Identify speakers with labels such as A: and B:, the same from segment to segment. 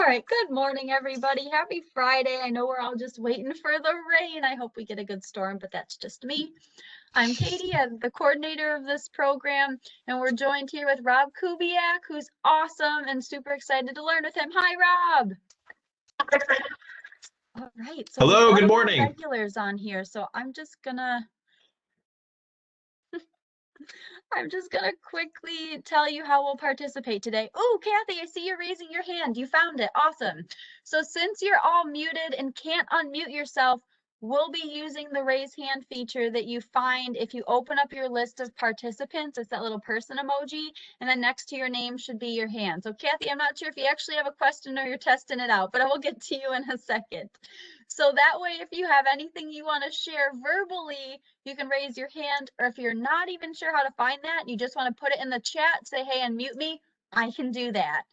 A: right, good morning, everybody. Happy Friday. I know we're all just waiting for the rain. I hope we get a good storm, but that's just me. I'm Katie, I'm the coordinator of this program, and we're joined here with Rob Kubiak, who's awesome and super excited to learn with him. Hi, Rob. All right, so
B: Hello,
A: we've got
B: good
A: a lot
B: morning.
A: of regulars on here, so I'm just gonna quickly tell you how we'll participate today. Oh, Kathy, I see you raising your hand. You found it. Awesome. So since you're all muted and can't unmute yourself, we'll be using the raise hand feature that you find if you open up your list of participants. It's that little person emoji, and then next to your name should be your hand. So Kathy, I'm not sure if you actually have a question or you're testing it out, but I will get to you in a second. So that way, if you have anything you want to share verbally, you can raise your hand, or if you're not even sure how to find that, you just want to put it in the chat, say, hey, unmute me, I can do that.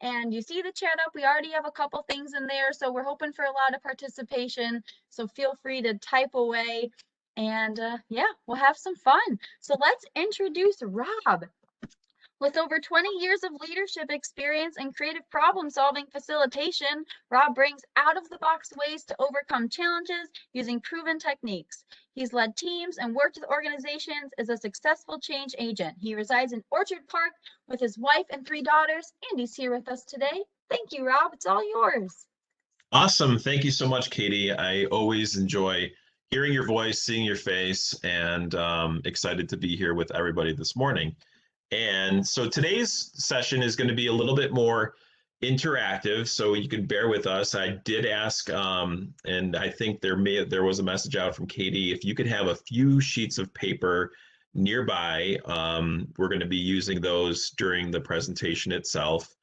A: And you see the chat up, we already have a couple things in there, so we're hoping for a lot of participation. So feel free to type away, and yeah, we'll have some fun. So let's introduce Rob. With over 20 years of leadership experience and creative problem-solving facilitation, Rob brings out-of-the-box ways to overcome challenges using proven techniques. He's led teams and worked with organizations as a successful change agent. He resides in Orchard Park with his wife and 3 daughters, and he's here with us today. Thank you, Rob. It's all yours.
B: Awesome. Thank you so much, Katie. I always enjoy hearing your voice, seeing your face, and excited to be here with everybody this morning. And so today's session is going to be a little bit more interactive, so you can bear with us. I did ask, and I think there was a message out from Katie, if you could have a few sheets of paper nearby. We're going to be using those during the presentation itself.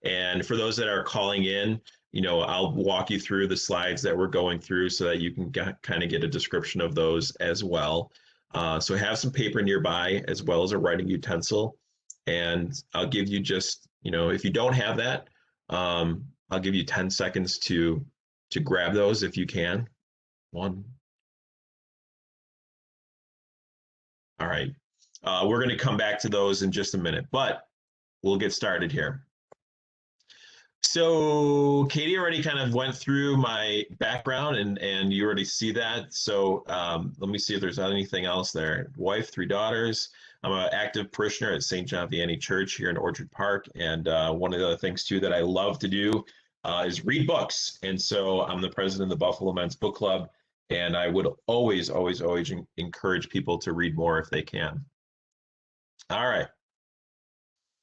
B: And for those that are calling in, I'll walk you through the slides that we're going through so that you can kind of get a description of those as well. So have some paper nearby as well as a writing utensil. And I'll give you just, if you don't have that, I'll give you 10 seconds to grab those if you can. 1. All right. We're going to come back to those in just a minute, but we'll get started here. So Katie already kind of went through my background and you already see that. So let me see if there's anything else there. Wife, 3 daughters. I'm an active parishioner at St. John Vianney Church here in Orchard Park. And one of the other things too that I love to do is read books. And so I'm the president of the Buffalo Men's Book Club. And I would always encourage people to read more if they can. All right.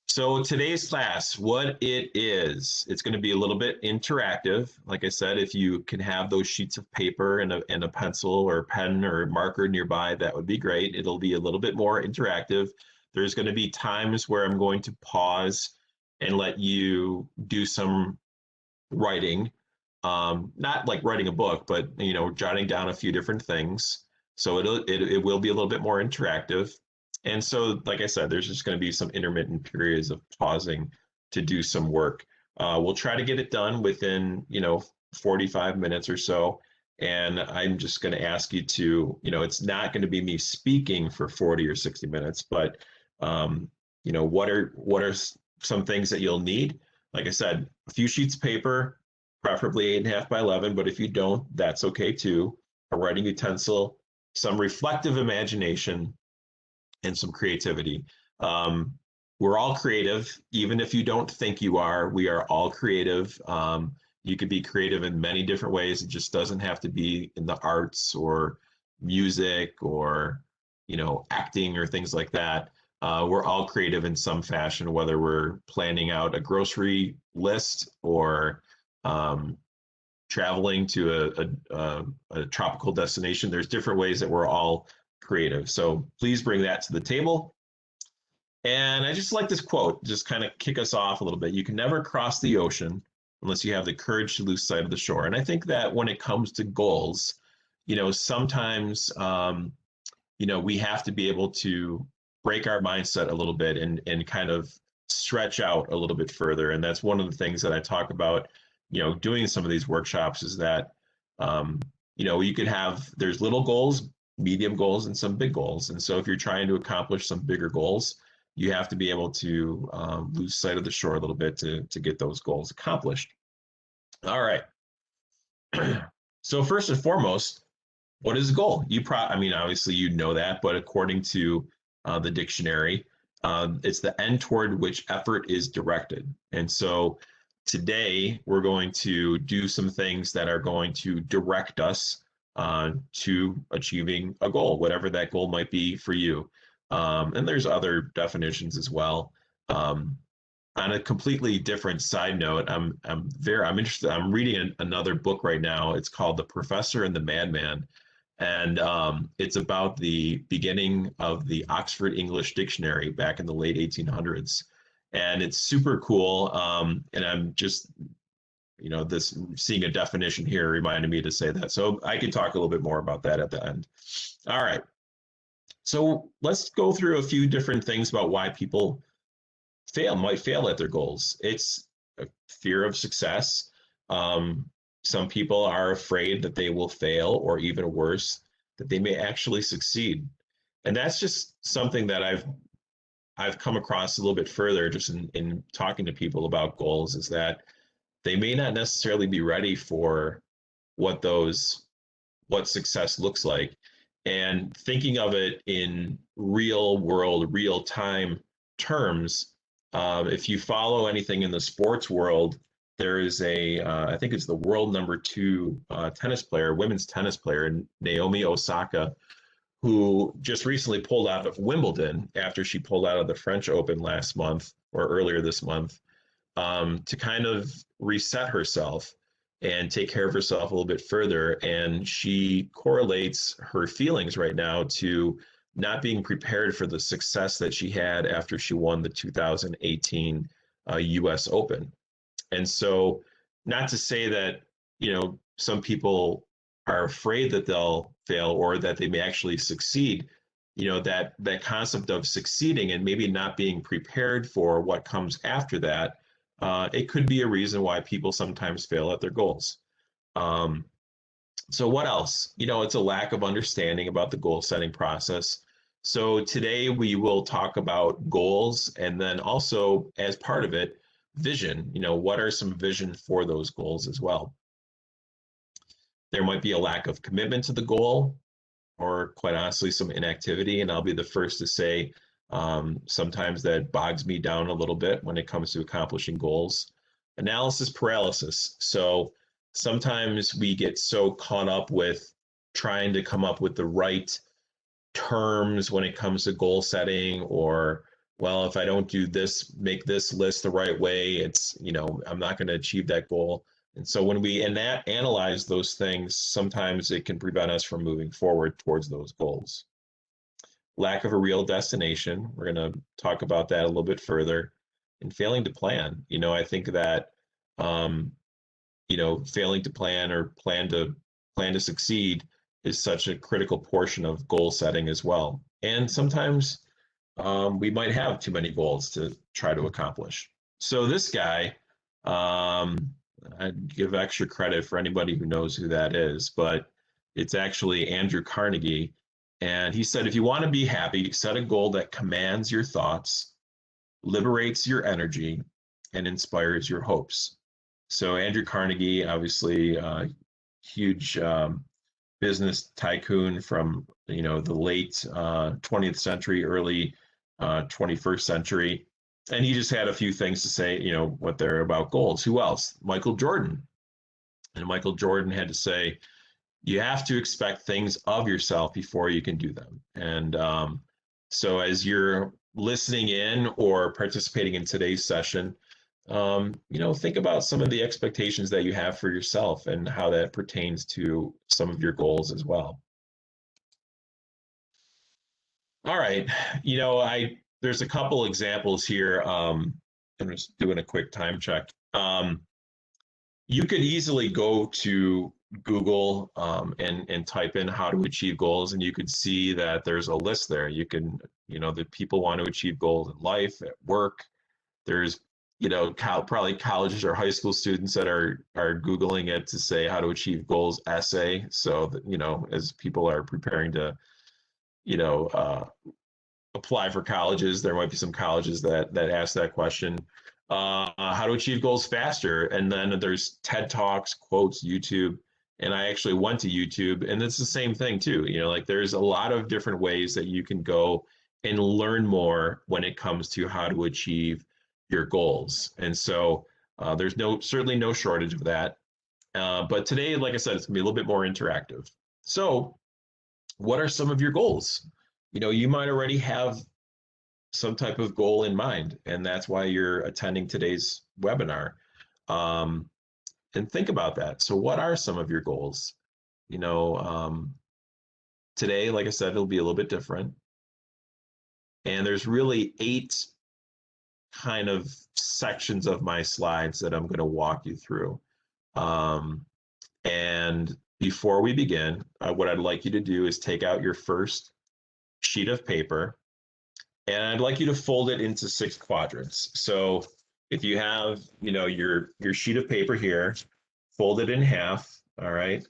B: So today's class, what it is, it's going to be a little bit interactive. Like I said, if you can have those sheets of paper and a pencil or pen or marker nearby, that would be great. It'll be a little bit more interactive. There's going to be times where I'm going to pause and let you do some writing, not like writing a book, but jotting down a few different things. So it will be a little bit more interactive. And so, like I said, there's just going to be some intermittent periods of pausing to do some work. We'll try to get it done within, 45 minutes or so. And I'm just going to ask you to, it's not going to be me speaking for 40 or 60 minutes, but, what are some things that you'll need? Like I said, a few sheets of paper, preferably 8.5 by 11, but if you don't, that's okay too. A writing utensil, some reflective imagination, and some creativity. We're all creative, even if you don't think you are. We are all creative. You could be creative in many different ways. It just doesn't have to be in the arts or music or acting or things like that. We're all creative in some fashion, whether we're planning out a grocery list or traveling to a tropical destination. There's different ways that we're all creative. So please bring that to the table. And I just like this quote, just kind of kick us off a little bit. You can never cross the ocean unless you have the courage to lose sight of the shore. And I think that when it comes to goals, sometimes, we have to be able to break our mindset a little bit and kind of stretch out a little bit further. And that's one of the things that I talk about, doing some of these workshops is that, you could have, there's little goals, medium goals, and some big goals. And so if you're trying to accomplish some bigger goals, you have to be able to lose sight of the shore a little bit to get those goals accomplished. All right. So first and foremost, what is a goal? I mean, obviously you know that, but according to the dictionary, it's the end toward which effort is directed. And so today we're going to do some things that are going to direct us to achieving a goal, whatever that goal might be for you. And there's other definitions as well. Um, on a completely different side note, I'm interested. I'm reading another book right now. It's called The Professor and the Madman, and it's about the beginning of the Oxford English Dictionary back in the late 1800s, and it's super cool. And I'm just, this seeing a definition here reminded me to say that, so I could talk a little bit more about that at the end. All right, so let's go through a few different things about why people might fail at their goals. It's a fear of success. Um, some people are afraid that they will fail, or even worse, that they may actually succeed. And that's just something that I've come across a little bit further just in talking to people about goals, is that they may not necessarily be ready for what what success looks like. And thinking of it in real world, real time terms, if you follow anything in the sports world, there is I think it's the world number two tennis player, women's tennis player, Naomi Osaka, who just recently pulled out of Wimbledon after she pulled out of the French Open last month or earlier this month, to kind of reset herself and take care of herself a little bit further. And she correlates her feelings right now to not being prepared for the success that she had after she won the 2018 US Open. And so, not to say that, some people are afraid that they'll fail or that they may actually succeed. That concept of succeeding and maybe not being prepared for what comes after that, it could be a reason why people sometimes fail at their goals. Um, so what else? It's a lack of understanding about the goal setting process. So today we will talk about goals, and then also as part of it, vision. What are some vision for those goals as well? There might be a lack of commitment to the goal, or quite honestly, some inactivity. And I'll be the first to say, sometimes that bogs me down a little bit when it comes to accomplishing goals. Analysis paralysis. So sometimes we get so caught up with trying to come up with the right terms when it comes to goal setting, or, well, if I don't do this, make this list the right way, I'm not going to achieve that goal. And so when we analyze those things, sometimes it can prevent us from moving forward towards those goals. Lack of a real destination. We're going to talk about that a little bit further. And failing to plan. I think that, failing to plan or plan to succeed is such a critical portion of goal setting as well. And sometimes we might have too many goals to try to accomplish. So this guy, I'd give extra credit for anybody who knows who that is, but it's actually Andrew Carnegie. And he said, if you want to be happy, set a goal that commands your thoughts, liberates your energy, and inspires your hopes. So Andrew Carnegie, obviously a huge business tycoon from the late 20th century, early 21st century. And he just had a few things to say, what they're about goals. Who else? Michael Jordan. And Michael Jordan had to say, you have to expect things of yourself before you can do them. And so as you're listening in or participating in today's session, think about some of the expectations that you have for yourself and how that pertains to some of your goals as well. All right, there's a couple examples here. I'm just doing a quick time check. You could easily go to Google and type in how to achieve goals, and you could see that there's a list there. You can, that people want to achieve goals in life, at work. There's, probably colleges or high school students that are Googling it to say how to achieve goals essay. So that, as people are preparing to, apply for colleges, there might be some colleges that ask that question. how to achieve goals faster. And then there's TED Talks, quotes, YouTube. And I actually went to YouTube, and it's the same thing too. Like there's a lot of different ways that you can go and learn more when it comes to how to achieve your goals. And so there's certainly no shortage of that. But today, like I said, it's gonna be a little bit more interactive. So, what are some of your goals? You might already have some type of goal in mind, and that's why you're attending today's webinar. And think about that. So, what are some of your goals? Today, like I said, it'll be a little bit different. And there's really 8 kind of sections of my slides that I'm going to walk you through. And before we begin, what I'd like you to do is take out your first sheet of paper, and I'd like you to fold it into 6 quadrants. So if you have, your sheet of paper here, fold it in half, all right,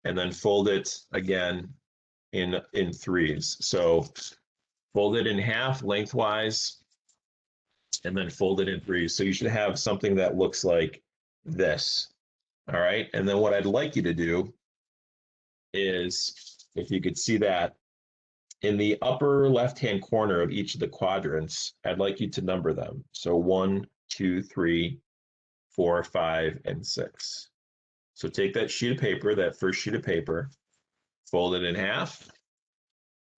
B: and then fold it again in 3s. So fold it in half lengthwise, and then fold it in 3s. So you should have something that looks like this. All right. And then what I'd like you to do is, if you could see that, in the upper left-hand corner of each of the quadrants, I'd like you to number them. So 1, 2, 3, 4, 5, and 6. So take that sheet of paper, that first sheet of paper, fold it in half,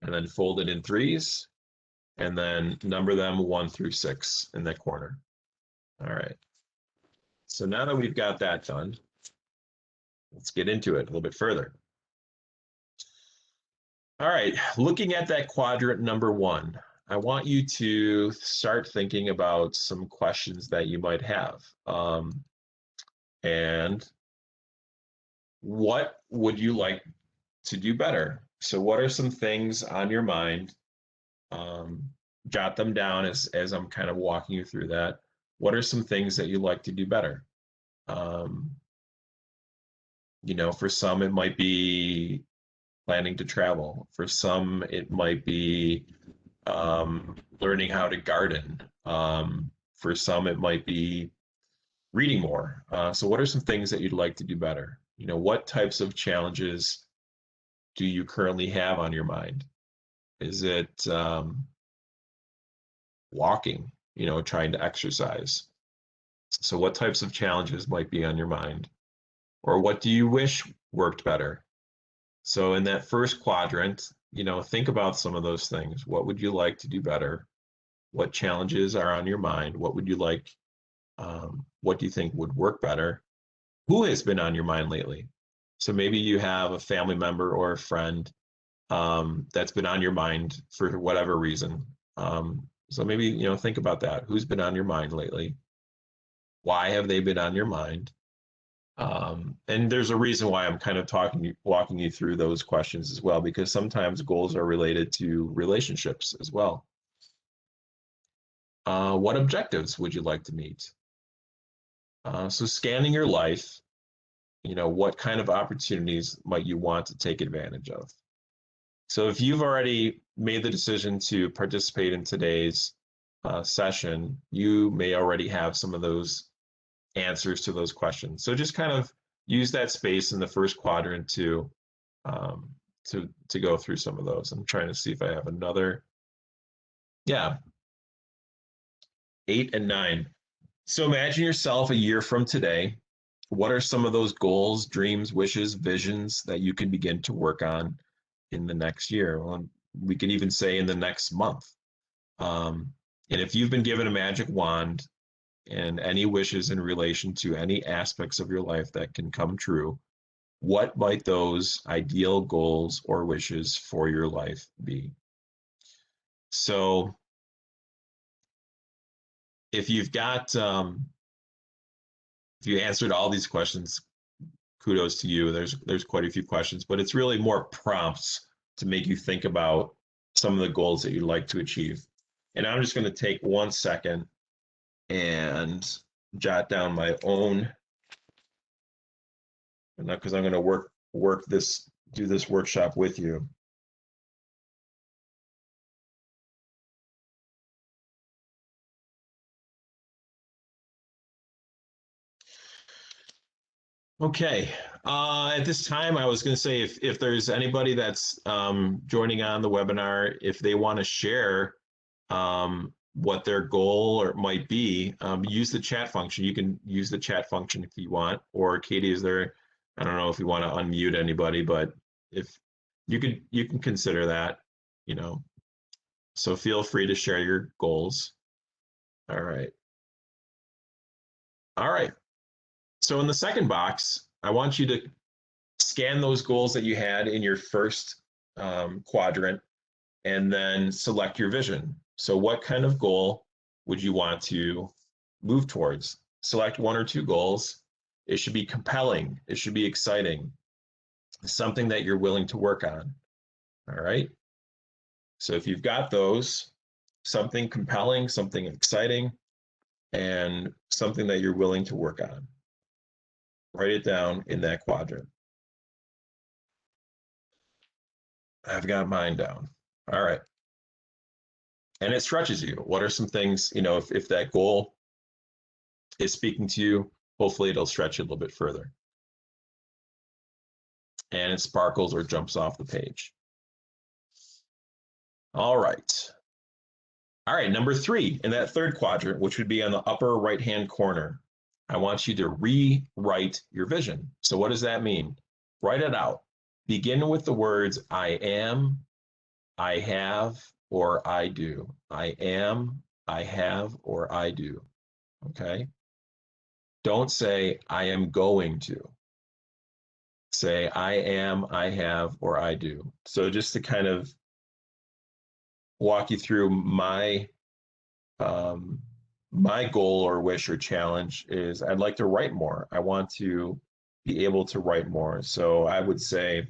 B: and then fold it in 3s, and then number them 1 through 6 in that corner. All right. So now that we've got that done, let's get into it a little bit further. All right, looking at that quadrant number 1, I want you to start thinking about some questions that you might have. And what would you like to do better? So what are some things on your mind? Jot them down as I'm kind of walking you through that. What are some things that you'd like to do better? For some, it might be planning to travel. For some, it might be learning how to garden. For some, it might be reading more. So what are some things that you'd like to do better? What types of challenges do you currently have on your mind? Is it walking, trying to exercise? So what types of challenges might be on your mind? Or what do you wish worked better? So in that first quadrant, think about some of those things. What would you like to do better? What challenges are on your mind? What would you like? What do you think would work better? Who has been on your mind lately? So maybe you have a family member or a friend that's been on your mind for whatever reason. So maybe, think about that. Who's been on your mind lately? Why have they been on your mind? And there's a reason why I'm kind of walking you through those questions as well, because sometimes goals are related to relationships as well. What objectives would you like to meet? So scanning your life, what kind of opportunities might you want to take advantage of? So if you've already made the decision to participate in today's session, you may already have some of those answers to those questions. So just kind of use that space in the first quadrant to go through some of those. I'm trying to see if I have another. Yeah, 8 and 9. So imagine yourself a year from today. What are some of those goals, dreams, wishes, visions that you can begin to work on in the next year? Well, we can even say in the next month. And if you've been given a magic wand and any wishes in relation to any aspects of your life that can come true, what might those ideal goals or wishes for your life be? So if you've got, if you answered all these questions, kudos to you. There's quite a few questions, but it's really more prompts to make you think about some of the goals that you'd like to achieve. And I'm just going to take 1 second and jot down my own, because I'm going to do this workshop with you. Okay. At this time, I was going to say if there's anybody that's joining on the webinar, if they want to share what their goal or might be, use the chat function. You can use the chat function if you want. Or Katie, is there? I don't know if you want to unmute anybody, but if you can consider that, you know. So feel free to share your goals. All right. All right. So in the second box, I want you to scan those goals that you had in your first quadrant and then select your vision. So what kind of goal would you want to move towards? Select one or two goals. It should be compelling. It should be exciting. Something that you're willing to work on. All right. So if you've got those, something compelling, something exciting, and something that you're willing to work on, write it down in that quadrant. I've got mine down. All right. And it stretches you. What are some things, you know, if that goal is speaking to you, hopefully it'll stretch you a little bit further. And it sparkles or jumps off the page. All right. All right, number 3 in that third quadrant, which would be on the upper right-hand corner, I want you to rewrite your vision. So what does that mean? Write it out. Begin with the words I am, I have, or I do. I am, I have, or I do. Okay? Don't say I am going to. Say I am, I have, or I do. So just to kind of walk you through um, my goal or wish or challenge is I'd like to write more. I want to be able to write more. So I would say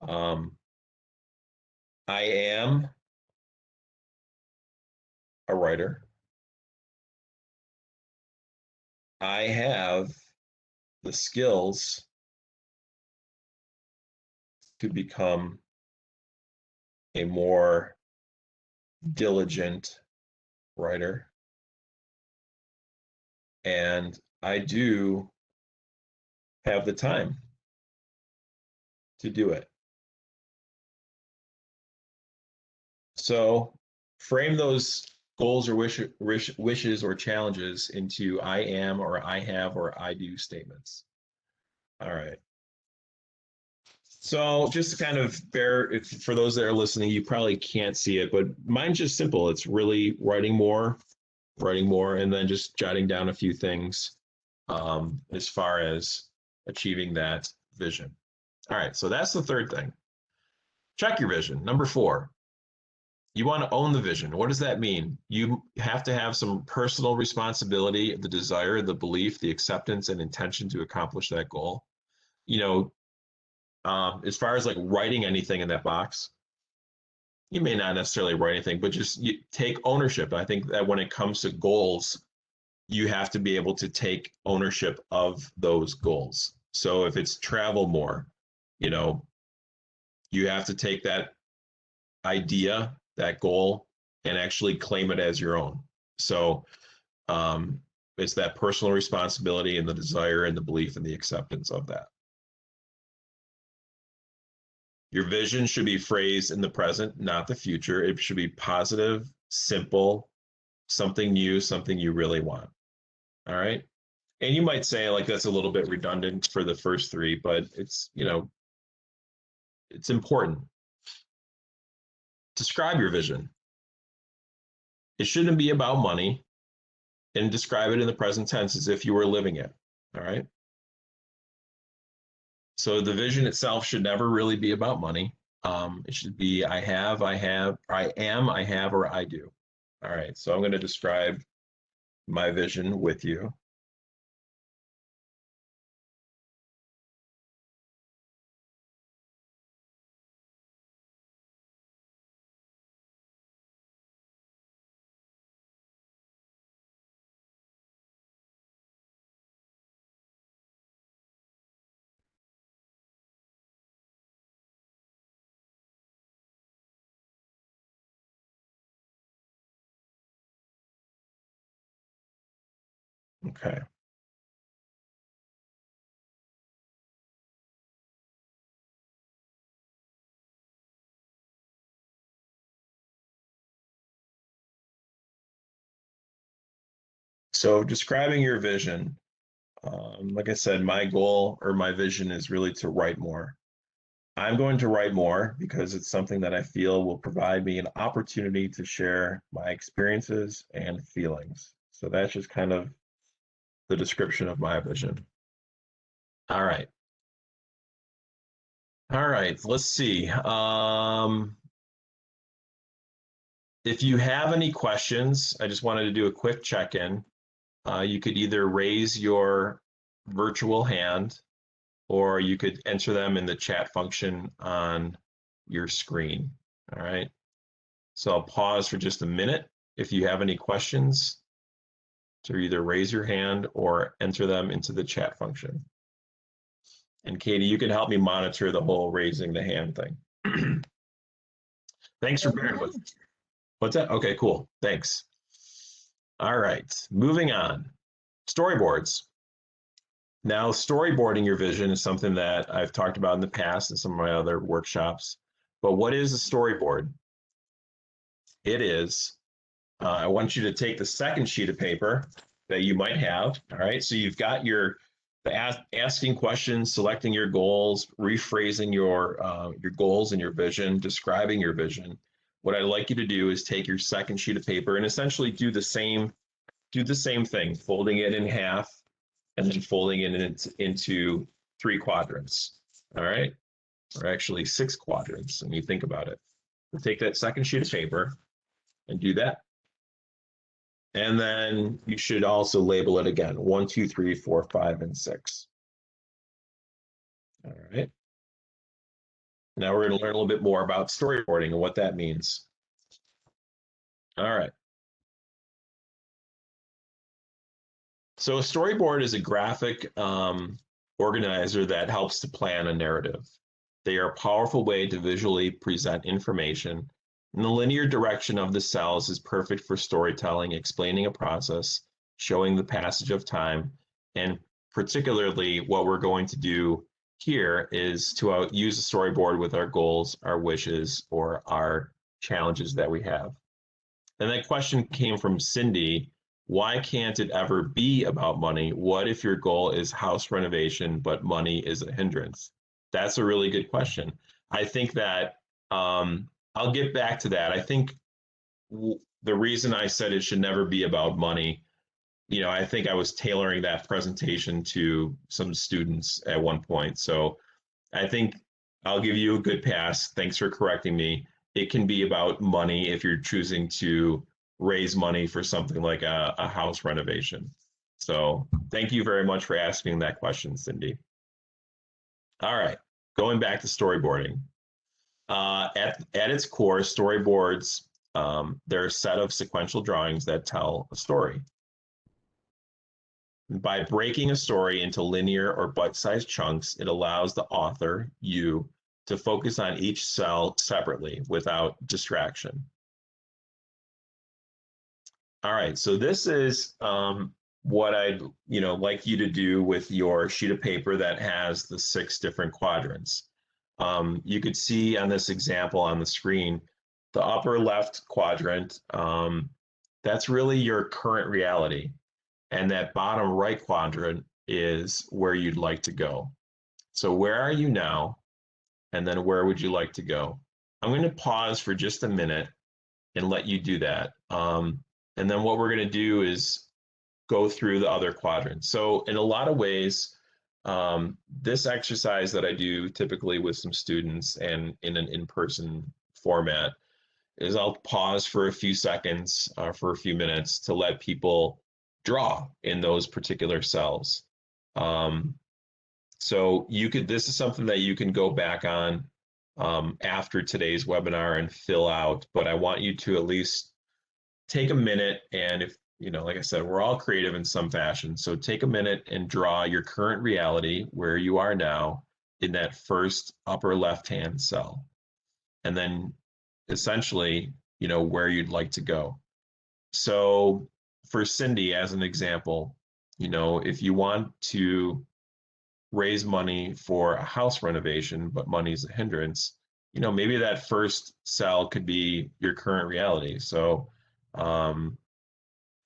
B: um, I am a writer. I have the skills to become a more diligent writer. And I do have the time to do it. So frame those goals or wishes or challenges into I am or I have or I do statements. All right. So just to kind of for those that are listening, you probably can't see it, but mine's just simple. It's really writing more, and then just jotting down a few things as far as achieving that vision. All right, so that's the third thing. Check your vision. Number 4, you want to own the vision. What does that mean? You have to have some personal responsibility, the desire, the belief, the acceptance, and intention to accomplish that goal. You know, as far as like writing anything in that box, you may not necessarily write anything, but just take ownership. I think that when it comes to goals, you have to be able to take ownership of those goals. So if it's travel more, you know, you have to take that idea, that goal, and actually claim it as your own. So um, it's that personal responsibility and the desire and the belief and the acceptance of that. Your vision should be phrased in the present, not the future. It should be positive, simple, something new, something you really want. All right. And you might say like that's a little bit redundant for the first 3, but it's, you know, it's important. Describe your vision. It shouldn't be about money, and describe it in the present tense as if you were living it. All right. So the vision itself should never really be about money. It should be I have, I am, I have, or I do. All right. So I'm going to describe my vision with you. Okay. So describing your vision, like I said, my goal or my vision is really to write more. I'm going to write more because it's something that I feel will provide me an opportunity to share my experiences and feelings. So that's just kind of the description of my vision. All right. All right, let's see. If you have any questions, I just wanted to do a quick check-in. You could either raise your virtual hand or you could enter them in the chat function on your screen. All right. So I'll pause for just a minute. If you have any questions, to either raise your hand or enter them into the chat function. And Katie, you can help me monitor the whole raising the hand thing. Thanks for bearing with. What's that? Okay, cool. Thanks. All right, moving on. Storyboards. Now, storyboarding your vision is something that I've talked about in the past in some of my other workshops. But what is a storyboard? It is, I want you to take the second sheet of paper that you might have. All right, so you've got asking questions, selecting your goals, rephrasing your goals and your vision, describing your vision. What I'd like you to do is take your second sheet of paper and essentially do the same thing, folding it in half and then folding it into 3 quadrants. All right, or actually 6 quadrants when you think about it. We'll take that second sheet of paper and do that. And then you should also label it again, 1, 2, 3, 4, 5, and 6. All right. Now we're going to learn a little bit more about storyboarding and what that means. All right. So a storyboard is a graphic organizer that helps to plan a narrative. They are a powerful way to visually present information, and the linear direction of the cells is perfect for storytelling, explaining a process, showing the passage of time, and particularly what we're going to do here is to use a storyboard with our goals, our wishes, or our challenges that we have. And that question came from Cindy. Why can't it ever be about money? What if your goal is house renovation, but money is a hindrance? That's a really good question. I think that I'll get back to that. I think the reason I said it should never be about money, I think I was tailoring that presentation to some students at one point. So I think I'll give you a good pass. Thanks for correcting me. It can be about money if you're choosing to raise money for something like a house renovation. So thank you very much for asking that question, Cindy. All right, going back to storyboarding. At its core, storyboards, they're a set of sequential drawings that tell a story. By breaking a story into linear or bite-sized chunks, it allows the author, you, to focus on each cell separately without distraction. All right, so this is what I'd like you to do with your sheet of paper that has the 6 different quadrants. You could see on this example on the screen, the upper left quadrant, that's really your current reality. And that bottom right quadrant is where you'd like to go. So where are you now? And then where would you like to go? I'm going to pause for just a minute and let you do that. And then what we're going to do is go through the other quadrants. So in a lot of ways, this exercise that I do typically with some students and in an in-person format is I'll pause for a few seconds, for a few minutes to let people draw in those particular cells. So this is something that you can go back on after today's webinar and fill out, but I want you to at least take a minute, and if, like I said, we're all creative in some fashion, so take a minute and draw your current reality where you are now in that first upper left-hand cell, and then essentially, where you'd like to go. So for Cindy, as an example, if you want to raise money for a house renovation, but money's a hindrance, maybe that first cell could be your current reality. So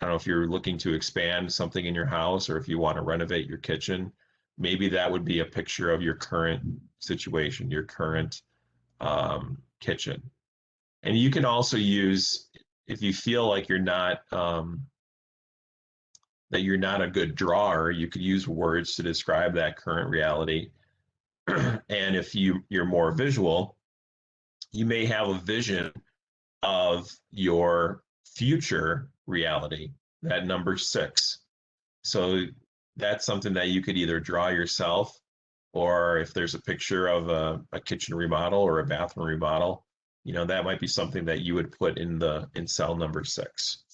B: I don't know if you're looking to expand something in your house or if you want to renovate your kitchen, maybe that would be a picture of your current situation, your current kitchen. And you can also use, if you feel like that you're not a good drawer, you could use words to describe that current reality. And if you're more visual, you may have a vision of your future reality, that number 6. So that's something that you could either draw yourself, or if there's a picture of a kitchen remodel or a bathroom remodel, that might be something that you would put in cell number 6.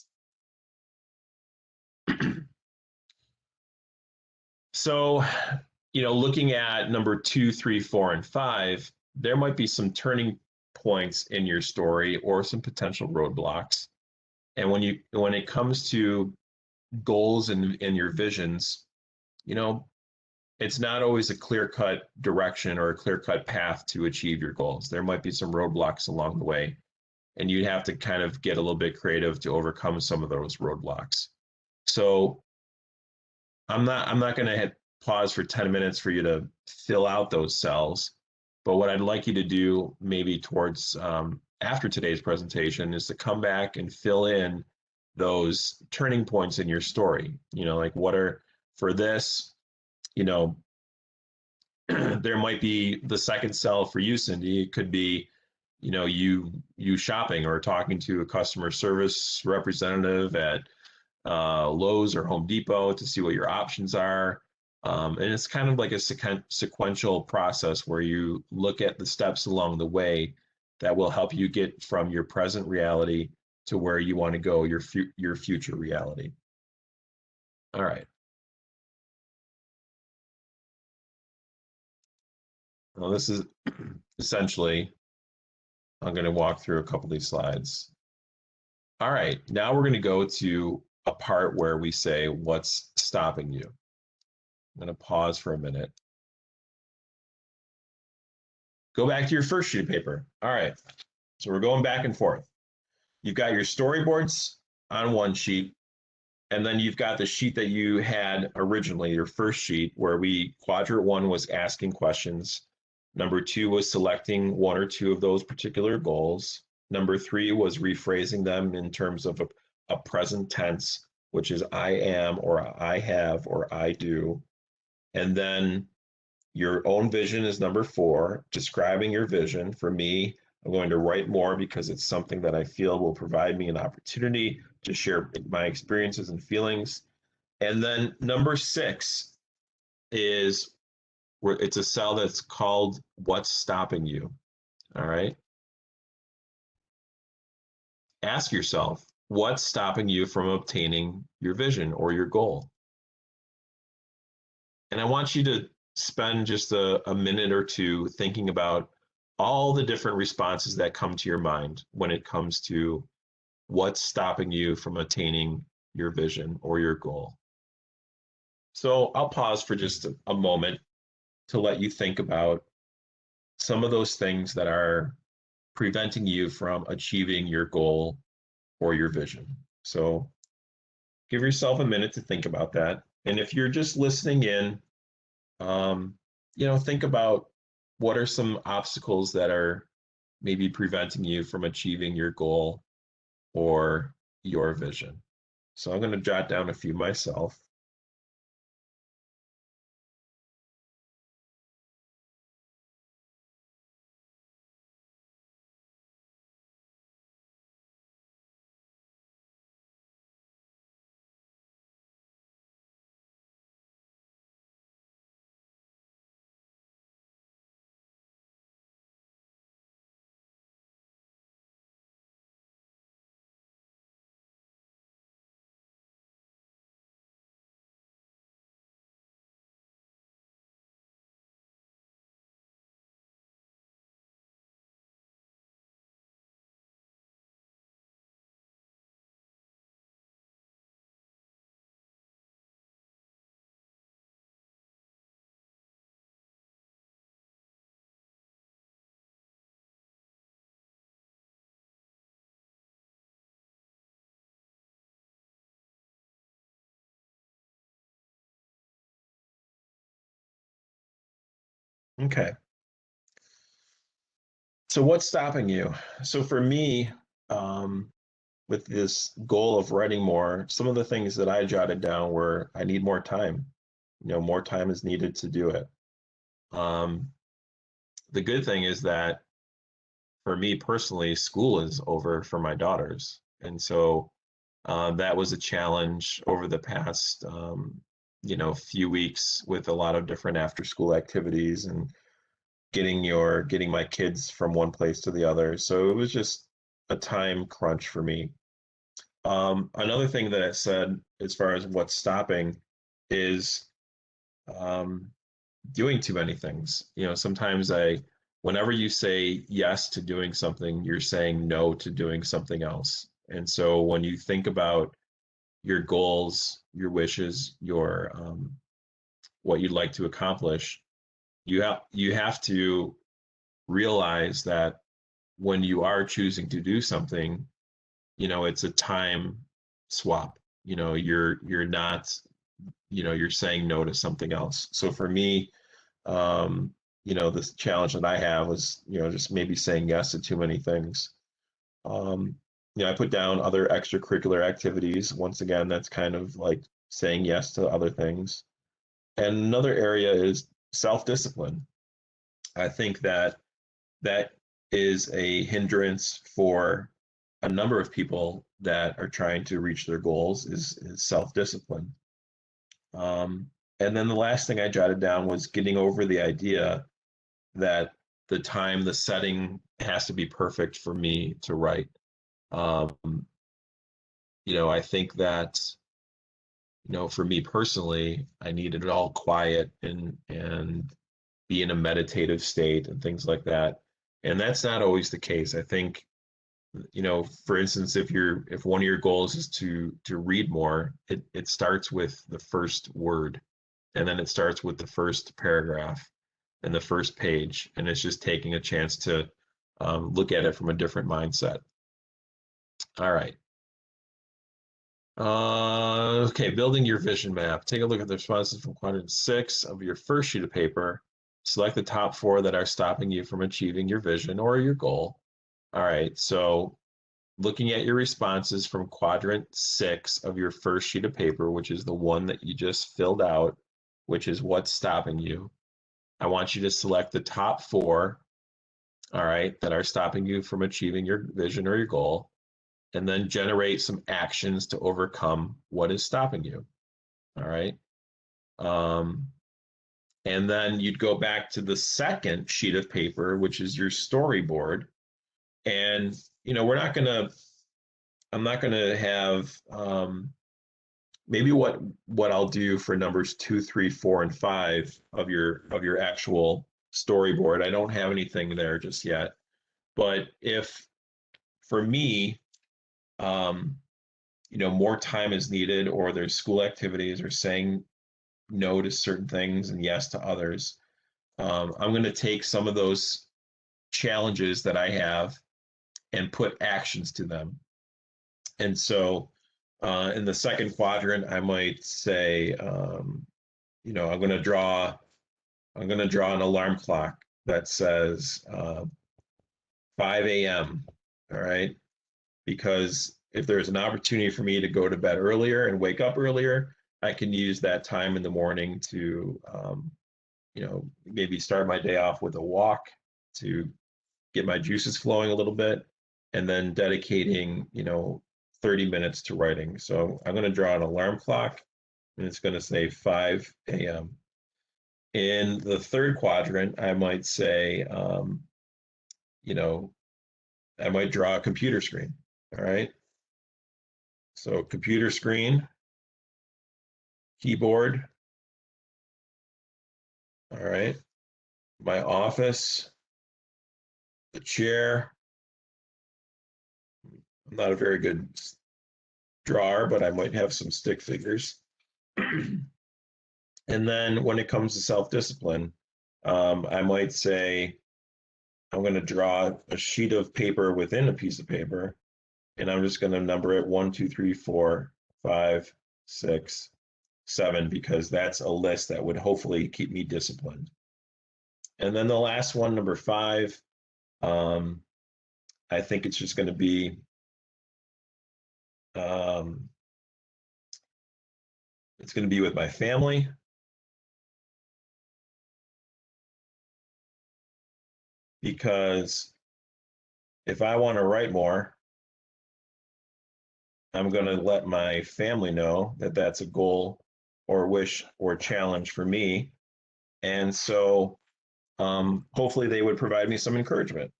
B: So, looking at number 2, 3, 4, and 5, there might be some turning points in your story or some potential roadblocks. And when it comes to goals and your visions, it's not always a clear-cut direction or a clear-cut path to achieve your goals. There might be some roadblocks along the way, and you'd have to kind of get a little bit creative to overcome some of those roadblocks. So I'm not going to pause for 10 minutes for you to fill out those cells, but what I'd like you to do maybe towards after today's presentation is to come back and fill in those turning points in your story. Like what are, for this, there might be the second cell for you, Cindy. It could be, you shopping or talking to a customer service representative at Lowe's or Home Depot to see what your options are. And it's kind of like a sequential process where you look at the steps along the way that will help you get from your present reality to where you want to go, your future reality. All right. Well, this is essentially, I'm going to walk through a couple of these slides. All right, now we're going to go to a part where we say, what's stopping you? I'm going to pause for a minute. Go back to your first sheet of paper. All right, so we're going back and forth. You've got your storyboards on one sheet, and then you've got the sheet that you had originally, your first sheet, where quadrant 1 was asking questions. Number 2 was selecting 1 or 2 of those particular goals. Number 3 was rephrasing them in terms of a present tense, which is I am, or I have, or I do. And then your own vision is number 4, describing your vision. For me, I'm going to write more because it's something that I feel will provide me an opportunity to share my experiences and feelings. And then number 6 is where it's a cell that's called what's stopping you. All right. Ask yourself, what's stopping you from obtaining your vision or your goal? And I want you to spend just a minute or two thinking about all the different responses that come to your mind when it comes to what's stopping you from attaining your vision or your goal. So I'll pause for just a moment to let you think about some of those things that are preventing you from achieving your goal or your vision. So give yourself a minute to think about that. And if you're just listening in, think about what are some obstacles that are maybe preventing you from achieving your goal or your vision. So I'm going to jot down a few myself. Okay. So what's stopping you? So for me, with this goal of writing more, some of the things that I jotted down were I need more time. More time is needed to do it. Um, the good thing is that for me personally, school is over for my daughters. And so that was a challenge over the past, few weeks with a lot of different after school activities and getting my kids from one place to the other. So it was just a time crunch for me. Another thing that I said as far as what's stopping is um, doing too many things. Sometimes whenever you say yes to doing something, you're saying no to doing something else. And so when you think about your goals, your wishes, your what you'd like to accomplish, you have to realize that when you are choosing to do something, it's a time swap. You're not, you're saying no to something else. So for me, this challenge that I have was, just maybe saying yes to too many things. Um, I put down other extracurricular activities. Once again, that's kind of like saying yes to other things. And another area is self-discipline. I think that is a hindrance for a number of people that are trying to reach their goals is self-discipline. And then the last thing I jotted down was getting over the idea that the setting has to be perfect for me to write. I think that, for me personally, I needed it all quiet and be in a meditative state and things like that. And that's not always the case. I think, for instance, if one of your goals is to read more, it starts with the first word, and then it starts with the first paragraph and the first page, and it's just taking a chance to look at it from a different mindset. All right. Okay, building your vision map. Take a look at the responses from quadrant 6 of your first sheet of paper. Select the top 4 that are stopping you from achieving your vision or your goal. All right, so looking at your responses from quadrant 6 of your first sheet of paper, which is the one that you just filled out, which is what's stopping you. I want you to select the top 4, all right, that are stopping you from achieving your vision or your goal, and then generate some actions to overcome what is stopping you. All right. And then you'd go back to the second sheet of paper, which is your storyboard. And, I'm not going to have, maybe what I'll do for numbers 2, 3, 4, and 5 of your actual storyboard. I don't have anything there just yet. But if for me, more time is needed, or there's school activities, or saying no to certain things and yes to others, I'm going to take some of those challenges that I have and put actions to them. And so in the second quadrant, I might say, I'm going to draw an alarm clock that says 5 a.m. All right, because if there's an opportunity for me to go to bed earlier and wake up earlier, I can use that time in the morning to, maybe start my day off with a walk to get my juices flowing a little bit, and then dedicating, 30 minutes to writing. So I'm going to draw an alarm clock, and it's going to say 5 a.m. In the third quadrant, I might say, I might draw a computer screen. All right. So computer screen, keyboard, all right, my office, the chair. I'm not a very good drawer, but I might have some stick figures. And then when it comes to self-discipline, I might say, I'm going to draw a sheet of paper within a piece of paper, and I'm just going to number it 1, 2, 3, 4, 5, 6, 7, because that's a list that would hopefully keep me disciplined. And then the last one, number 5, I think it's just going to be it's going to be with my family. Because if I want to write more, I'm going to let my family know that that's a goal or wish or challenge for me. And so hopefully they would provide me some encouragement,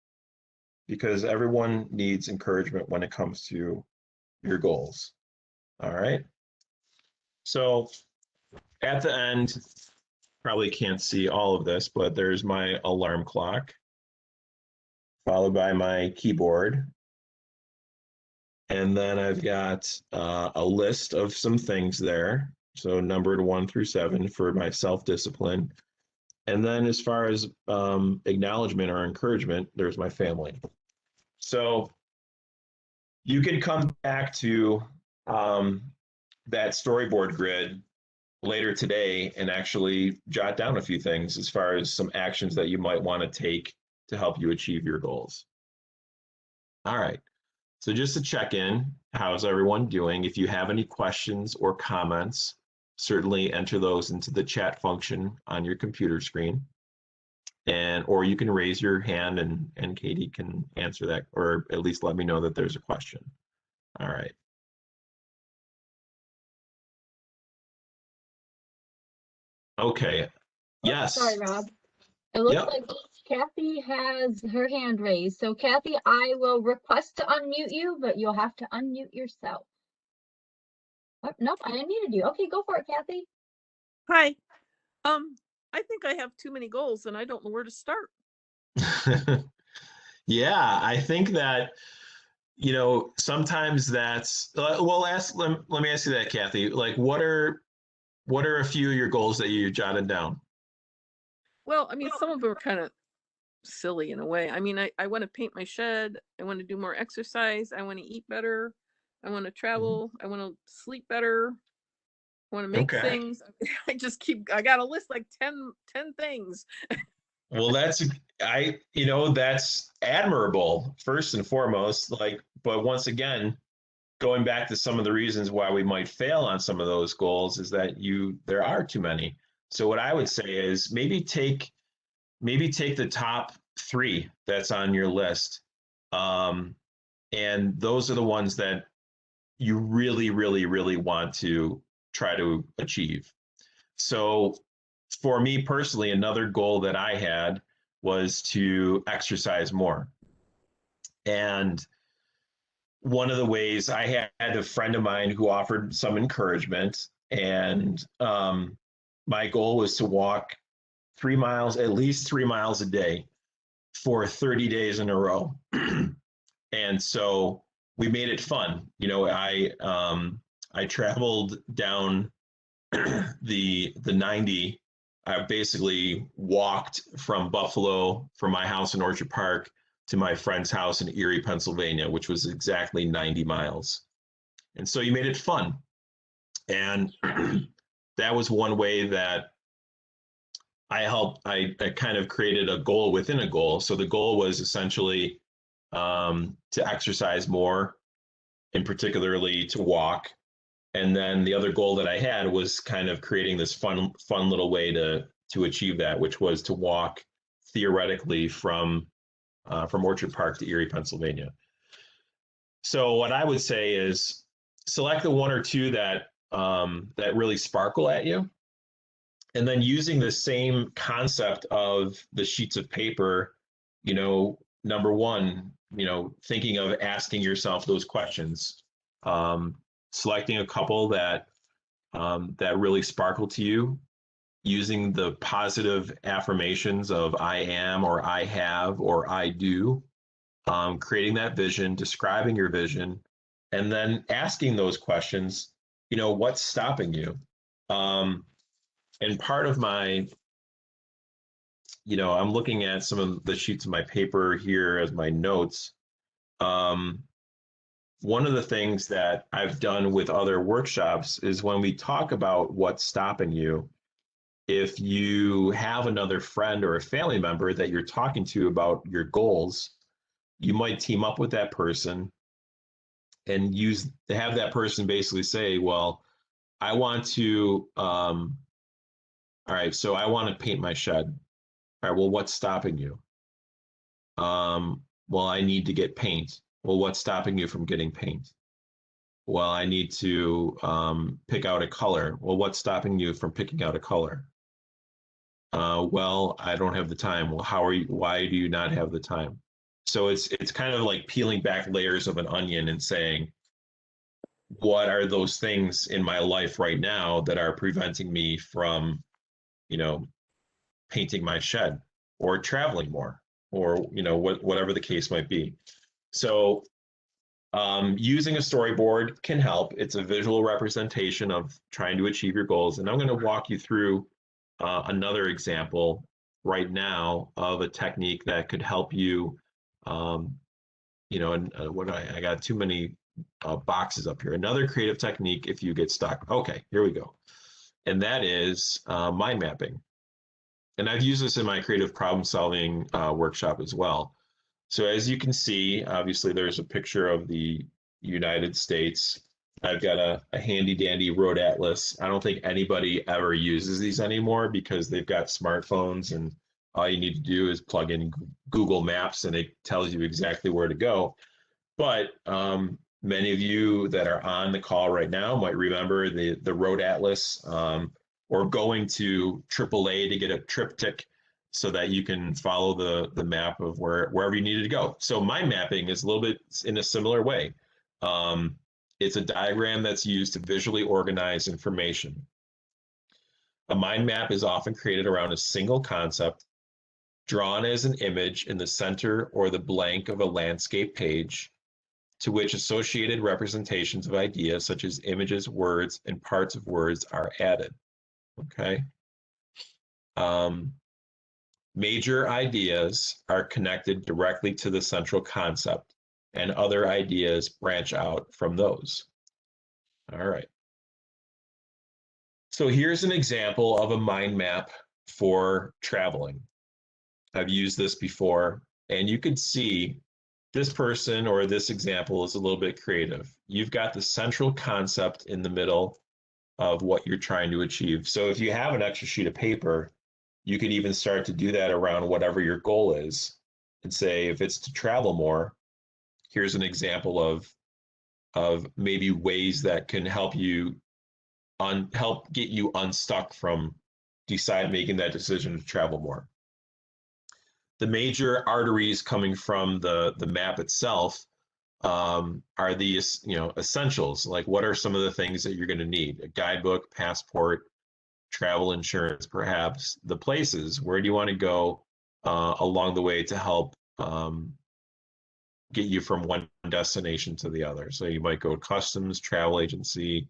B: because everyone needs encouragement when it comes to your goals. All right. So at the end, probably can't see all of this, but there's my alarm clock, followed by my keyboard. And then I've got a list of some things there. So numbered 1 through 7 for my self-discipline. And then as far as acknowledgement or encouragement, there's my family. So you can come back to that storyboard grid later today and actually jot down a few things as far as some actions that you might want to take to help you achieve your goals. All right. So just to check in, how's everyone doing? If you have any questions or comments, certainly enter those into the chat function on your computer screen. Or you can raise your hand and Katie can answer that, or at least let me know that there's a question. All right. Okay. Yes.
A: Sorry, Rob. It looks
B: Yep.
A: like Kathy has her hand raised. So Kathy, I will request to unmute you, but you'll have to unmute yourself. Oh, nope, I unmuted you. Okay, go for it, Kathy.
C: Hi. I think I have too many goals and I don't know where to start.
B: Yeah, I think that, sometimes that's, well, let me ask you that, Kathy. Like, what are a few of your goals that you jotted down?
C: Well, I mean, some of them are kind of silly in a way. I mean, I want to paint my shed. I want to do more exercise. I want to eat better. I want to travel. I want to sleep better. I want to make
B: Okay.
C: things. I got a list like 10 things.
B: Well, that's admirable, first and foremost. But once again, going back to some of the reasons why we might fail on some of those goals is that there are too many. So what I would say is maybe take the top 3 that's on your list, and those are the ones that you really, really, really want to try to achieve. So for me personally, another goal that I had was to exercise more. And one of the ways, I had a friend of mine who offered some encouragement, and my goal was to walk 3 miles, at least 3 miles a day for 30 days in a row. And so we made it fun. I traveled down the 90. I basically walked from Buffalo, from my house in Orchard Park, to my friend's house in Erie, Pennsylvania, which was exactly 90 miles. And so you made it fun. And that was one way that I kind of created a goal within a goal. So the goal was essentially to exercise more, and particularly to walk. And then the other goal that I had was kind of creating this fun little way to achieve that, which was to walk theoretically from Orchard Park to Erie, Pennsylvania. So what I would say is select the 1 or 2 that really sparkle at you, and then using the same concept of the sheets of paper, number 1, thinking of asking yourself those questions, selecting a couple that really sparkle to you, using the positive affirmations of I am, or I have, or I do, creating that vision, describing your vision, and then asking those questions, what's stopping you? And part of my, I'm looking at some of the sheets of my paper here as my notes. One of the things that I've done with other workshops is when we talk about what's stopping you, if you have another friend or a family member that you're talking to about your goals, you might team up with that person and have that person basically say, well, I want to, all right, so I want to paint my shed. All right, well, what's stopping you? Well, I need to get paint. Well, what's stopping you from getting paint? Well, I need to pick out a color. Well, what's stopping you from picking out a color? Well, I don't have the time. Well, why do you not have the time? So it's kind of like peeling back layers of an onion and saying, what are those things in my life right now that are preventing me from, you know, painting my shed or traveling more or, whatever the case might be. So using a storyboard can help. It's a visual representation of trying to achieve your goals. And I'm going to walk you through another example right now of a technique that could help you. And what I got too many boxes up here. Another creative technique if you get stuck. Okay, here we go. And that is mind mapping. And I've used this in my creative problem solving workshop as well. So as you can see, obviously there's a picture of the United States. I've got a handy dandy road atlas. I don't think anybody ever uses these anymore because they've got smartphones and all you need to do is plug in Google Maps and it tells you exactly where to go. But many of you that are on the call right now might remember the road atlas or going to AAA to get a triptych so that you can follow the map of wherever you needed to go. So mind mapping is a little bit in a similar way. It's a diagram that's used to visually organize information. A mind map is often created around a single concept, drawn as an image in the center or the blank of a landscape page, to which associated representations of ideas such as images, words, and parts of words are added. Okay. Major ideas are connected directly to the central concept, and other ideas branch out from those. All right. So here's an example of a mind map for traveling. I've used this before, and you can see this person or this example is a little bit creative. You've got the central concept in the middle of what you're trying to achieve. So if you have an extra sheet of paper, you could even start to do that around whatever your goal is and say, if it's to travel more, here's an example of maybe ways that can help you help get you unstuck from making that decision to travel more. The major arteries coming from the map itself are these, essentials. Like, what are some of the things that you're going to need? A guidebook, passport, travel insurance, perhaps. The places, where do you want to go along the way to help get you from one destination to the other? So you might go customs, travel agency,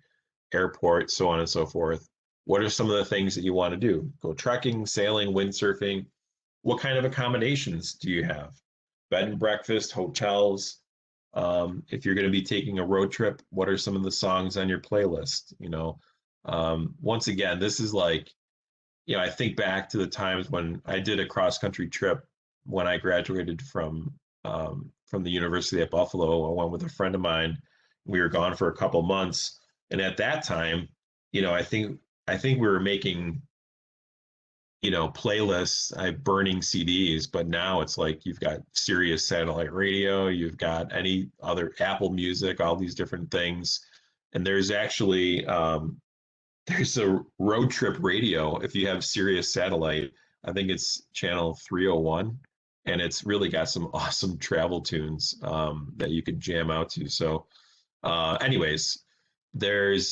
B: airport, so on and so forth. What are some of the things that you want to do? Go trekking, sailing, windsurfing. What kind of accommodations do you have? Bed and breakfast, hotels. If you're going to be taking a road trip, what are some of the songs on your playlist? Once again, this is like, I think back to the times when I did a cross-country trip when I graduated from the University at Buffalo. I went with a friend of mine. We were gone for a couple months, and at that time, I think we were making playlists, burning CDs, but now it's like you've got Sirius satellite radio, you've got any other Apple Music, all these different things, and there's actually there's a road trip radio if you have Sirius satellite. I think it's channel 301, and it's really got some awesome travel tunes that you could jam out to. So, anyways, there's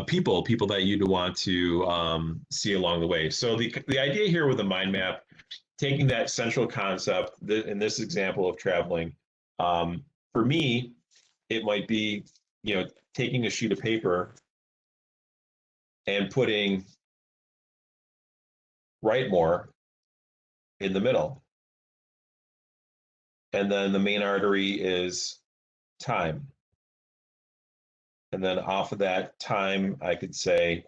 B: people that you'd want to see along the way. So the idea here with the mind map, taking that central concept, in this example of traveling, for me, it might be, taking a sheet of paper and putting write more in the middle. And then the main artery is time. And then off of that time, I could say,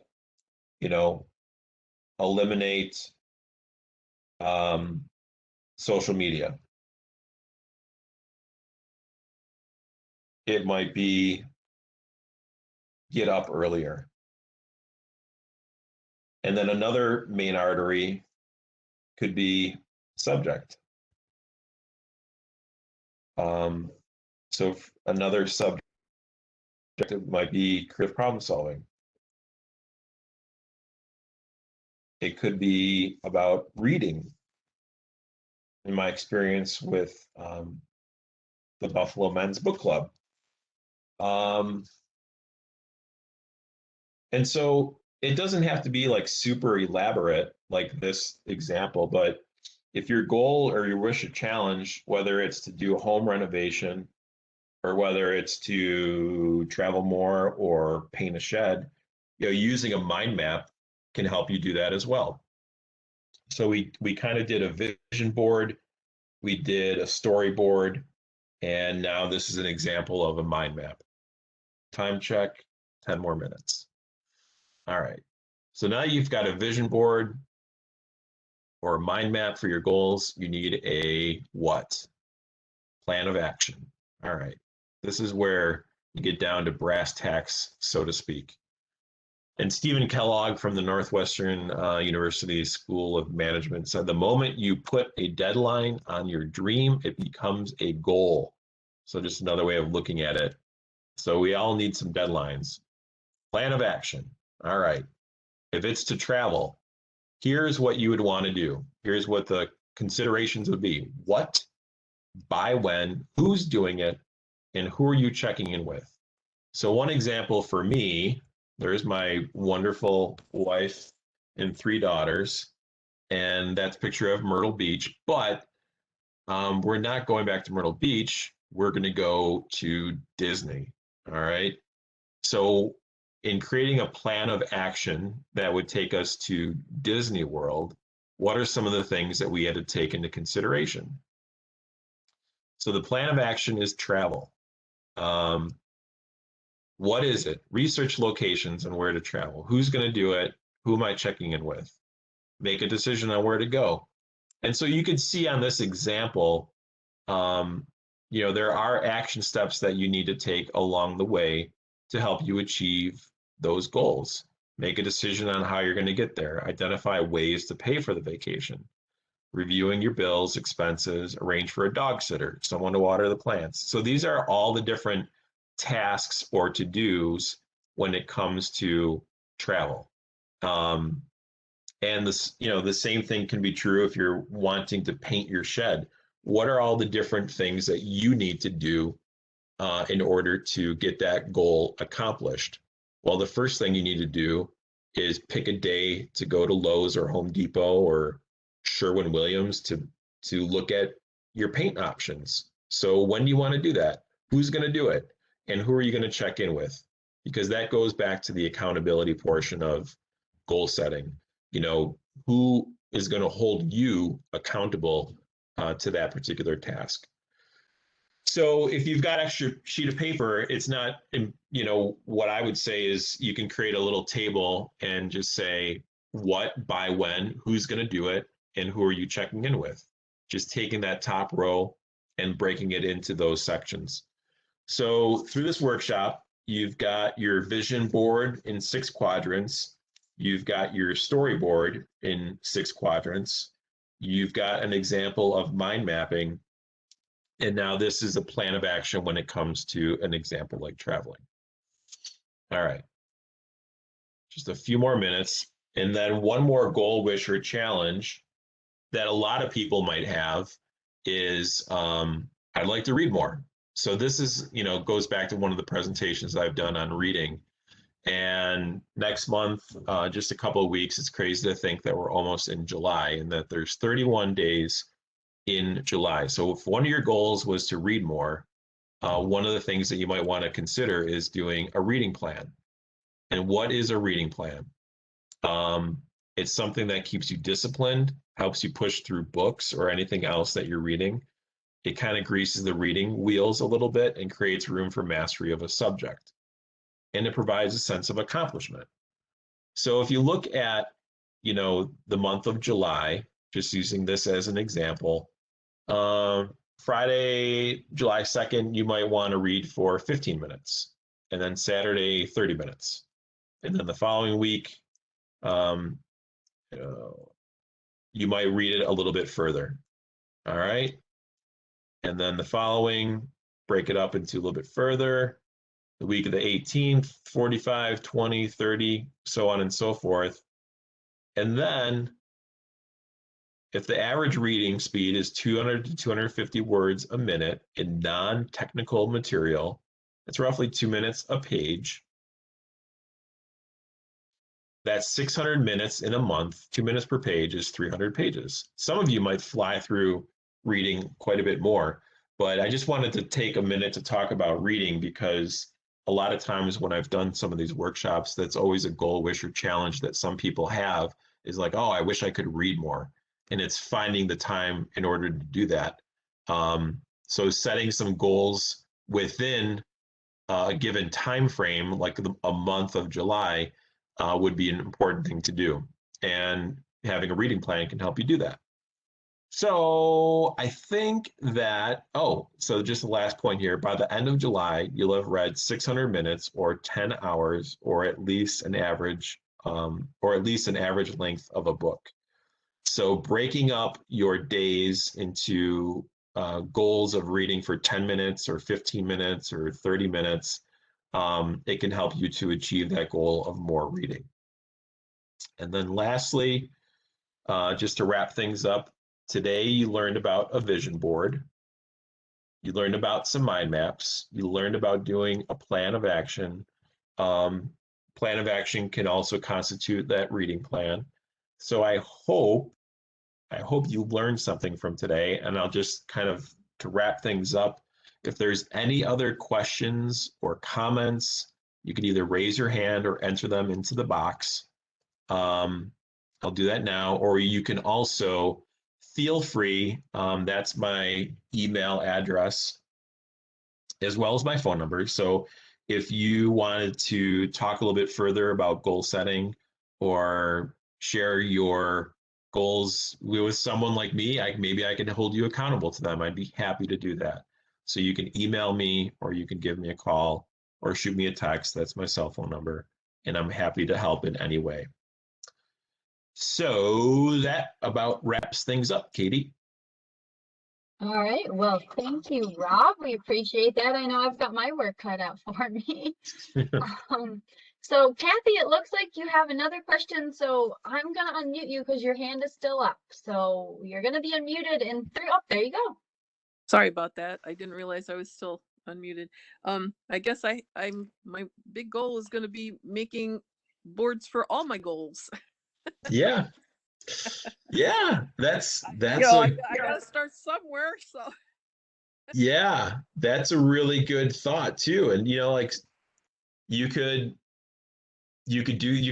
B: eliminate social media. It might be get up earlier. And then another main artery could be subject. So another subject might be creative problem solving. It could be about reading. In my experience with the Buffalo Men's Book Club. And so it doesn't have to be like super elaborate like this example, but if your goal or your wish or challenge, whether it's to do a home renovation or whether it's to travel more or paint a shed, using a mind map can help you do that as well. So we kind of did a vision board, we did a storyboard, and now this is an example of a mind map. Time check, 10 more minutes. All right, so now you've got a vision board or a mind map for your goals. You need a what? Plan of action. All right, this is where you get down to brass tacks, so to speak. And Stephen Kellogg from the Northwestern University School of Management said, the moment you put a deadline on your dream, it becomes a goal. So just another way of looking at it. So we all need some deadlines. Plan of action. All right. If it's to travel, here's what you would want to do. Here's what the considerations would be. What, by when, who's doing it, and who are you checking in with? So one example for me, there's my wonderful wife and 3 daughters, and that's a picture of Myrtle Beach, but we're not going back to Myrtle Beach. We're going to go to Disney. All right. So in creating a plan of action that would take us to Disney World, what are some of the things that we had to take into consideration? So the plan of action is travel. What is it? Research locations and where to travel. Who's going to do it? Who am I checking in with? Make a decision on where to go. And so you can see on this example, there are action steps that you need to take along the way to help you achieve those goals. Make a decision on how you're going to get there. Identify ways to pay for the vacation. Reviewing your bills, expenses, arrange for a dog sitter, someone to water the plants. So these are all the different tasks or to-dos when it comes to travel. And the same thing can be true if you're wanting to paint your shed. What are all the different things that you need to do in order to get that goal accomplished? Well, the first thing you need to do is pick a day to go to Lowe's or Home Depot or Sherwin-Williams to look at your paint options. So when do you want to do that? Who's going to do it? And who are you going to check in with? Because that goes back to the accountability portion of goal setting. Who is going to hold you accountable to that particular task? So if you've got extra sheet of paper, it's not, what I would say is you can create a little table and just say what, by when, who's going to do it, and who are you checking in with? Just taking that top row and breaking it into those sections. So through this workshop, you've got your vision board in 6 quadrants. You've got your storyboard in 6 quadrants. You've got an example of mind mapping. And now this is a plan of action when it comes to an example like traveling. All right. Just a few more minutes. And then one more goal, wish, or challenge that a lot of people might have is I'd like to read more. So this is, goes back to one of the presentations I've done on reading. And next month, just a couple of weeks, it's crazy to think that we're almost in July and that there's 31 days in July. So if one of your goals was to read more, one of the things that you might want to consider is doing a reading plan. And what is a reading plan? It's something that keeps you disciplined, helps you push through books or anything else that you're reading. It kind of greases the reading wheels a little bit and creates room for mastery of a subject. And it provides a sense of accomplishment. So if you look at the month of July, just using this as an example, Friday, July 2nd, you might want to read for 15 minutes, and then Saturday, 30 minutes. And then the following week, you might read it a little bit further. All right. And then the following, break it up into a little bit further. The week of the 18th, 45, 20, 30, so on and so forth. And then if the average reading speed is 200 to 250 words a minute in non-technical material, it's roughly 2 minutes a page. That's 600 minutes in a month. 2 minutes per page is 300 pages. Some of you might fly through reading quite a bit more, but I just wanted to take a minute to talk about reading, because a lot of times when I've done some of these workshops, that's always a goal, wish, or challenge that some people have, is like, oh, I wish I could read more. And it's finding the time in order to do that. So setting some goals within a given time frame, like a month of July, would be an important thing to do. And having a reading plan can help you do that. So I think that, so just the last point here, by the end of July, you'll have read 600 minutes or 10 hours, or at least an average length of a book. So breaking up your days into goals of reading for 10 minutes or 15 minutes or 30 minutes, it can help you to achieve that goal of more reading. And then lastly, just to wrap things up, today you learned about a vision board. You learned about some mind maps. You learned about doing a plan of action. Plan of action can also constitute that reading plan. So I hope you learned something from today, and I'll just kind of, to wrap things up, if there's any other questions or comments, you can either raise your hand or enter them into the box. I'll do that now, or you can also feel free, that's my email address, as well as my phone number. So if you wanted to talk a little bit further about goal setting, or share your goals with someone like me, maybe I can hold you accountable to them. I'd be happy to do that. So you can email me, or you can give me a call, or shoot me a text. That's my cell phone number, and I'm happy to help in any way. So that about wraps things up, Katie.
A: All right. Well, thank you, Rob. We appreciate that. I know I've got my work cut out for me. So Kathy, it looks like you have another question. So I'm going to unmute you because your hand is still up. So you're going to be unmuted in 3. Oh, there you go.
C: Sorry about that. I didn't realize I was still unmuted. I guess my big goal is going to be making boards for all my goals.
B: Yeah. Yeah, that's
C: I gotta start somewhere. So
B: yeah, that's a really good thought too. And like, you could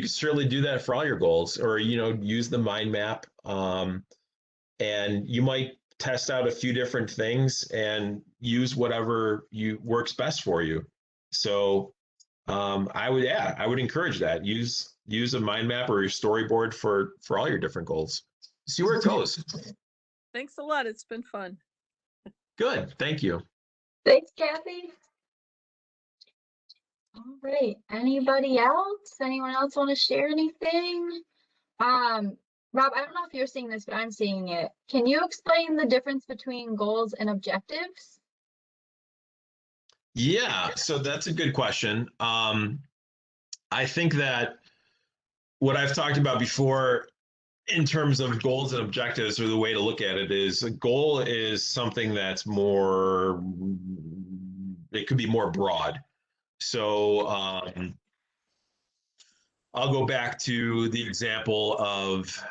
B: certainly do that for all your goals, or use the mind map, and you might test out a few different things and use whatever works best for you. So I would encourage that. Use a mind map or your storyboard for all your different goals. See where it goes.
C: Thanks a lot. It's been fun.
B: Good. Thank you.
A: Thanks, Kathy. All right. Anybody else? Anyone else want to share anything? Rob, I don't know if you're seeing this, but I'm seeing it. Can you explain the difference between goals and objectives?
B: Yeah, so that's a good question. I think that what I've talked about before in terms of goals and objectives, or the way to look at it, is a goal is something that's more, it could be more broad. So I'll go back to the example of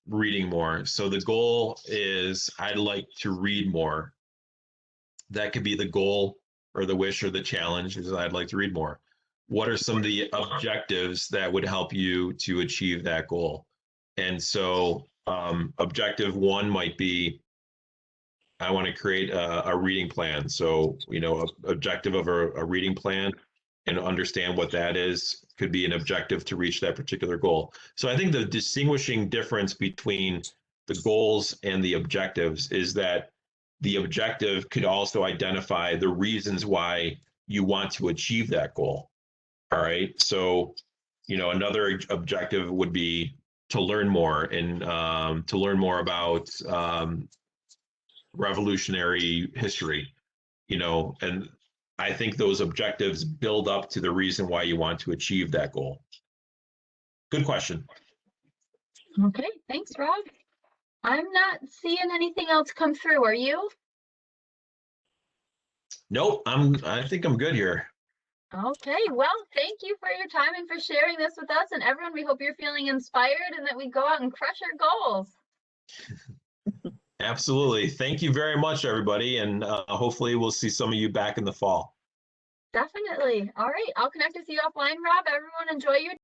B: reading more. So the goal is, I'd like to read more. That could be the goal, or the wish, or the challenge is, I'd like to read more. What are some of the objectives that would help you to achieve that goal? And so objective 1 might be, I want to create a reading plan. So, objective of a reading plan, and understand what that is. could be an objective to reach that particular goal. So I think the distinguishing difference between the goals and the objectives is that the objective could also identify the reasons why you want to achieve that goal. All right. So, another objective would be to learn more and to learn more about revolutionary history, and I think those objectives build up to the reason why you want to achieve that goal. Good question.
A: Okay, thanks, Rob. I'm not seeing anything else come through. Are you?
B: Nope, I think I'm good here.
A: Okay, well, thank you for your time and for sharing this with us. And everyone, we hope you're feeling inspired and that we go out and crush our goals.
B: Absolutely. Thank you very much, everybody. And hopefully we'll see some of you back in the fall.
A: Definitely. All right, I'll connect with you offline, Rob. Everyone, enjoy your